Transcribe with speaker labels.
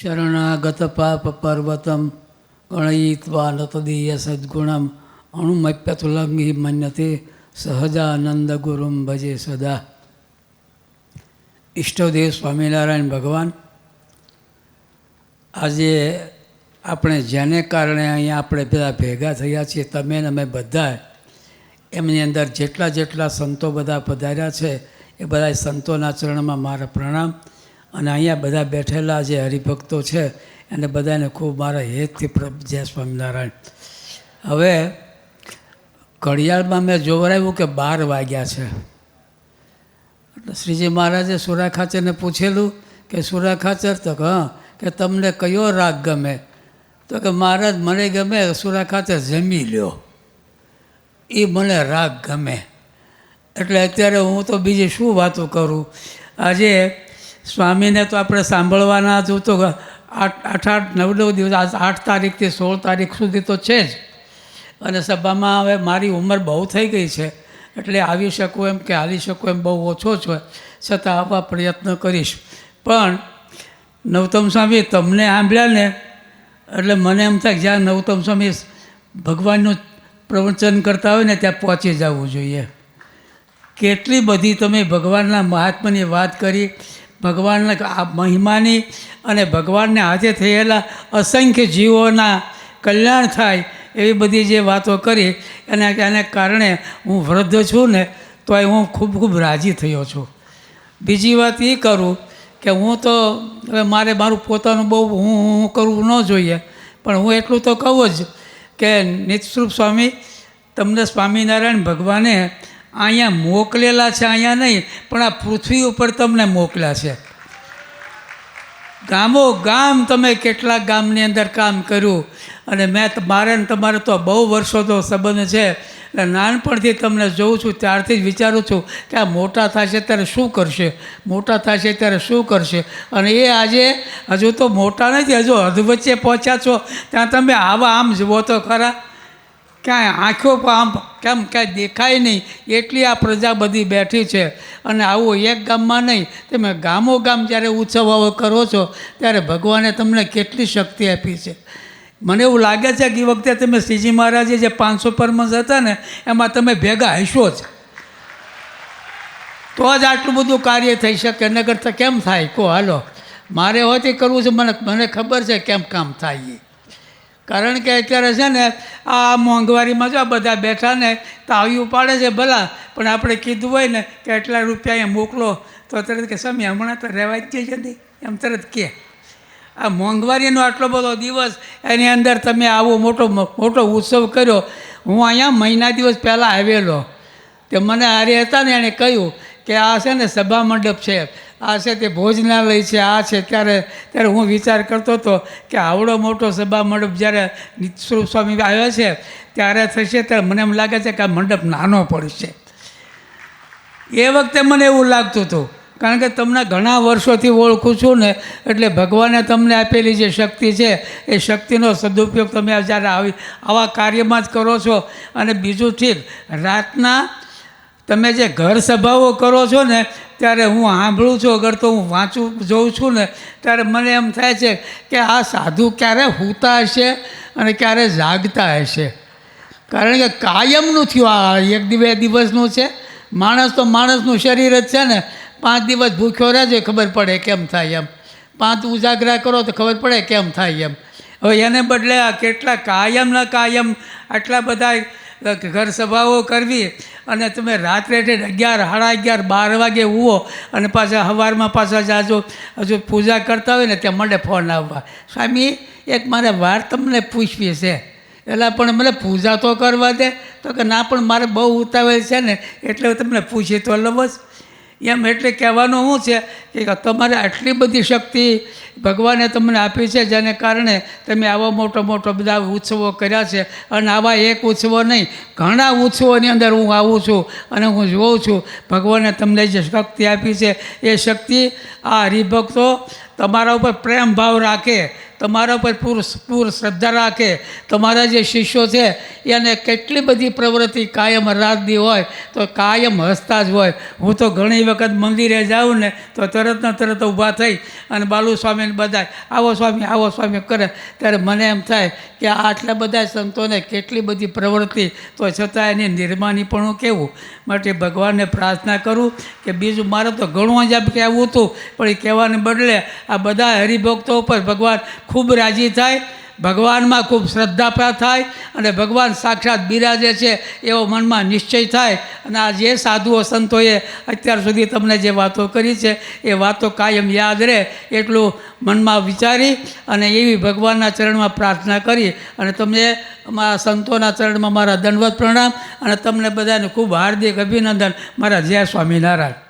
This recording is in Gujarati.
Speaker 1: શરણાગત પાપ પર્વતમ ગણયિત્વા નતદીય સદ્ગુણમ અણુમપ્યતુલંઘી મન્યતે સહજાનંદ ગુરુમ ભજે સદા. ઈષ્ટદેવ સ્વામિનારાયણ ભગવાન, આજે આપણે જેને કારણે અહીંયા આપણે બધા ભેગા થયા છીએ, તમે ને અમે બધા, એમની અંદર જેટલા જેટલા સંતો બધા પધાર્યા છે એ બધા સંતોના ચરણમાં મારા પ્રણામ. અને અહીંયા બધા બેઠેલા જે હરિભક્તો છે એને બધાને ખૂબ મારા હેતથી જય સ્વામિનારાયણ. હવે ઘડિયાળમાં મેં જોવરાવ્યું કે 12 વાગ્યા છે. એટલે શ્રીજી મહારાજે સુરા ખાચરને પૂછેલું કે સુરા ખાચર, તો હા, કે તમને કયો રાગ ગમે? તો કે મહારાજ મને ગમે સુરા ખાચર જમી લ્યો, એ મને રાગ ગમે. એટલે અત્યારે હું તો બીજી શું વાતો કરું. આજે સ્વામીને તો આપણે સાંભળવાના જ તો 8-9 દિવસ, 8 તારીખથી 16 તારીખ સુધી તો છે જ. અને સભામાં હવે મારી ઉંમર બહુ થઈ ગઈ છે, એટલે આવી શકું એમ કે હાલી શકું એમ બહુ ઓછો છે, છતાં આવા પ્રયત્ન કરીશ. પણ નવતમ સ્વામી તમને સાંભળ્યા ને એટલે મને એમ થાય જ્યાં નવતમ સ્વામી ભગવાનનું પ્રવચન કરતા હોય ને ત્યાં પહોંચી જવું જોઈએ. કેટલી બધી તમે ભગવાનના મહાત્માની વાત કરી, ભગવાનના મહિમાની, અને ભગવાનને હાથે થયેલા અસંખ્ય જીવોના કલ્યાણ થાય એવી બધી જે વાતો કરી, એને કારણે હું વૃદ્ધ છું ને તોય હું ખૂબ ખૂબ રાજી થયો છું. બીજી વાત એ કરું કે હું તો હવે મારું પોતાનું બહુ હું કરવું ન જોઈએ, પણ હું એટલું તો કહું જ કે નિત્યસ્વરૂપ સ્વામી, તમને સ્વામિનારાયણ ભગવાને અહીંયા મોકલેલા છે, અહીંયા નહીં પણ આ પૃથ્વી ઉપર તમને મોકલ્યા છે. ગામો ગામ તમે કેટલા ગામની અંદર કામ કર્યું. અને મારે ને તમારે તો બહુ વર્ષો તો સંબંધ છે, એટલે નાનપણથી તમને જોઉં છું ત્યારથી જ વિચારું છું કે આ મોટા થશે ત્યારે શું કરશે, મોટા થશે ત્યારે શું કરશે. અને એ આજે હજુ તો મોટા નથી, હજુ અધવચ્ચે પહોંચ્યા છો, ત્યાં તમે આમ જુઓ તો ખરા, ક્યાંય આંખો આમ કેમ કાંઈ દેખાય નહીં એટલી આ પ્રજા બધી બેઠી છે. અને આવું એક ગામમાં નહીં, તમે ગામો ગામ જ્યારે ઉત્સવો કરો છો ત્યારે ભગવાને તમને કેટલી શક્તિ આપી છે. મને એવું લાગે છે કે એ વખતે તમે શ્રીજી મહારાજે જે 500 પરમહંસ હતા ને એમાં તમે ભેગા હશો જ, તો જ આટલું બધું કાર્ય થઈ શકે. નગર તો કેમ થાય? કહો હાલો, મારે હોય તે કરવું છે, મને ખબર છે કેમ કામ થાય. કારણ કે અત્યારે છે ને આ મોંઘવારીમાં જો બધા બેઠા ને તો આવ્યું પાડે છે ભલા, પણ આપણે કીધું હોય ને કે એટલા રૂપિયા અહીંયા મોકલો તો તરત કે સ્વામી હમણાં તો રહેવા જ છે નહીં, એમ તરત કે. આ મોંઘવારીનો આટલો બધો દિવસ, એની અંદર તમે આવો મોટો ઉત્સવ કર્યો. હું અહીંયા મહિના દિવસ પહેલાં આવેલો, તે મને હારે હતા ને એણે કહ્યું કે આ છે ને સભા મંડપ છે, આ છે તે ભોજનાલય છે, આ છે. ત્યારે હું વિચાર કરતો હતો કે આવડો મોટો સભા મંડપ જ્યારે નિત્યસ્વરૂપ સ્વામી આવ્યા છે ત્યારે થશે, ત્યારે મને એમ લાગે છે કે આ મંડપ નાનો પડશે. એ વખતે મને એવું લાગતું હતું, કારણ કે તમને ઘણા વર્ષોથી ઓળખું છું ને, એટલે ભગવાને તમને આપેલી જે શક્તિ છે એ શક્તિનો સદુપયોગ તમે જ્યારે આવા કાર્યમાં જ કરો છો. અને બીજું ઠીક, રાતના તમે જે ઘર સભાઓ કરો છો ને ત્યારે હું સાંભળું છું, અગર તો હું જોઉં છું ને ત્યારે મને એમ થાય છે કે આ સાધુ ક્યારે સૂતા હશે અને ક્યારે જાગતા હશે. કારણ કે કાયમનું થયું, આ 1-2 દિવસનું છે. માણસ તો માણસનું શરીર જ છે ને, 5 દિવસ ભૂખ્યો રહેજો ખબર પડે કેમ થાય એમ, 5 ઉજાગરા કરો તો ખબર પડે કેમ થાય એમ. હવે એને બદલે આ કેટલા કાયમના કાયમ આટલા બધા ઘર સભાઓ કરવી, અને તમે રાત્રે 11, 11:30, 12 વાગે ઉવો, અને પાછા સવારમાં પાછા જાજો હજુ પૂજા કરતા હોય ને ત્યાં મને ફોન આવવા, સ્વામી એક મારે વાર તમને પૂછવી છે. એટલે પણ મને પૂજા તો કરવા દે. તો કે ના, પણ મારે બહુ ઉતાવળ છે ને એટલે તમને પૂછી તો લવ જ એમ. એટલે કહેવાનું શું છે કે તમારે આટલી બધી શક્તિ ભગવાને તમને આપી છે, જેને કારણે તમે આવા મોટો બધા ઉત્સવો કર્યા છે. અને આવા એક ઉત્સવો નહીં, ઘણા ઉત્સવોની અંદર હું આવું છું અને હું જોઉં છું ભગવાને તમને જે શક્તિ આપી છે એ શક્તિ આ હરિભક્તો તમારા ઉપર પ્રેમ ભાવ રાખે, તમારા પર પૂર શ્રદ્ધા રાખે, તમારા જે શિષ્યો છે એને કેટલી બધી પ્રવૃત્તિ કાયમ રાતદી હોય તો કાયમ હસતા જ હોય. હું તો ઘણી વખત મંદિરે જાઉં ને તો તરત ઊભા થઈ અને બાલુ સ્વામીને બધા આવો સ્વામી કરે ત્યારે મને એમ થાય કે આટલા બધા સંતોને કેટલી બધી પ્રવૃત્તિ તો છતાં એની નિર્માનીપણું કેવું. માટે ભગવાનને પ્રાર્થના કરું કે બીજું મારે તો ઘણું જ કહેવું હતું, પણ એ કહેવાને બદલે આ બધા હરિભક્તો ઉપર ભગવાન ખૂબ રાજી થાય, ભગવાનમાં ખૂબ શ્રદ્ધા થાય અને ભગવાન સાક્ષાત બિરાજે છે એવો મનમાં નિશ્ચય થાય. અને આ જે સાધુઓ સંતોએ અત્યાર સુધી તમને જે વાતો કરી છે એ વાતો કાયમ યાદ રહે એટલું મનમાં વિચારી અને એવી ભગવાનના ચરણમાં પ્રાર્થના કરી અને તમને અમારા સંતોના ચરણમાં મારા દંડવત પ્રણામ અને તમને બધાને ખૂબ હાર્દિક અભિનંદન. મારા જય સ્વામિનારાયણ.